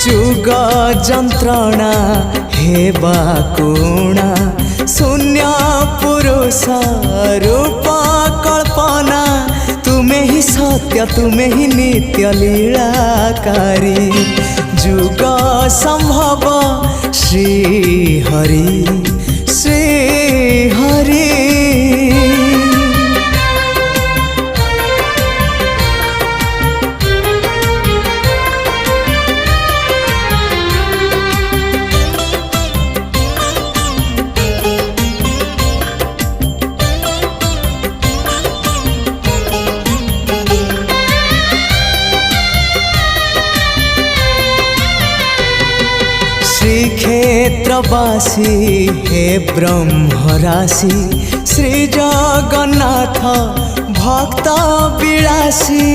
जुग जंत्रणा हेबा कुणा शून्य पुरुष रूप कल्पना तुम्हें ही सत्य तुम्हें ही नित्य लीलाकारी जुग संभव श्री हरि श्री हरि। श्रीक्षेत्रवासी हे ब्रह्मराशि श्री जगन्नाथ भक्त विलासी